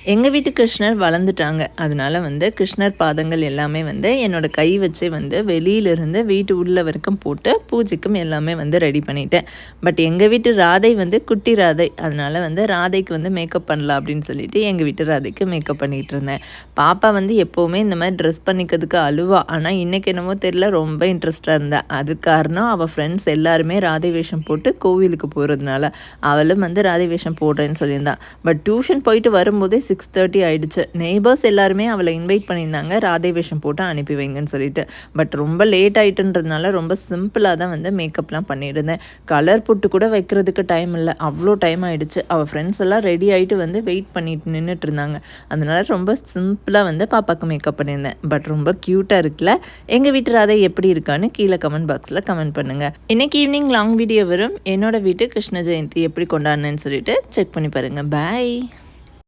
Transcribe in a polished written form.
எங்கள் வீட்டு கிருஷ்ணர் வளர்ந்துட்டாங்க. அதனால கிருஷ்ணர் பாதங்கள் எல்லாமே என்னோட கை வச்சே வெளியிலிருந்து வீட்டு உள்ள வரைக்கும் போட்டு பூஜைக்கும் எல்லாமே ரெடி பண்ணிட்டேன். பட் எங்கள் வீட்டு ராதை குட்டி ராதை. அதனால ராதைக்கு மேக்கப் பண்ணலாம் அப்படின்னு சொல்லிட்டு எங்கள் வீட்டு ராதைக்கு மேக்கப் பண்ணிகிட்டு இருந்தேன். பாப்பா எப்போவுமே இந்த மாதிரி ட்ரெஸ் பண்ணிக்கிறதுக்கு அழுவா. ஆனால் இன்றைக்கி என்னமோ தெரியல, ரொம்ப இன்ட்ரெஸ்டாக இருந்தேன். அது காரணம் அவள் ஃப்ரெண்ட்ஸ் எல்லாருமே ராதை வேஷம் போட்டு கோவிலுக்கு போகிறதுனால அவளும் ராதை வேஷம் போடுறேன்னு சொல்லியிருந்தான். பட் டியூஷன் போயிட்டு வரும்போதே 6:30 ஆயிடுச்சு. நெய்பர்ஸ் எல்லாருமே அவளை இன்வைட் பண்ணியிருந்தாங்க, ராதை வேஷம் போட்டு அனுப்பி வைங்கன்னு சொல்லிட்டு. பட் ரொம்ப லேட் ஆகிட்டுன்றதுனால ரொம்ப சிம்பிளாக தான் மேக்கப்லாம் பண்ணியிருந்தேன். கலர் பொட்டு கூட வைக்கிறதுக்கு டைம் இல்லை, அவ்வளோ டைம் ஆகிடுச்சு. அவள் ஃப்ரெண்ட்ஸ் எல்லாம் ரெடி ஆகிட்டு வெயிட் பண்ணிட்டு நின்றுட்டு இருந்தாங்க. அதனால ரொம்ப சிம்பிளாக பாப்பாவுக்கு மேக்கப் பண்ணியிருந்தேன். பட் ரொம்ப க்யூட்டாக இருக்குல்ல. எங்கள் வீட்டு ராதை எப்படி இருக்கான்னு கீழே கமெண்ட் பாக்ஸில் கமெண்ட் பண்ணுங்கள். இன்னைக்கு ஈவினிங் லாங் வீடியோ வரும். என்னோட வீட்டு கிருஷ்ண ஜெயந்தி எப்படி கொண்டாடினேன்னு சொல்லிட்டு செக் பண்ணி பாருங்கள். பாய்.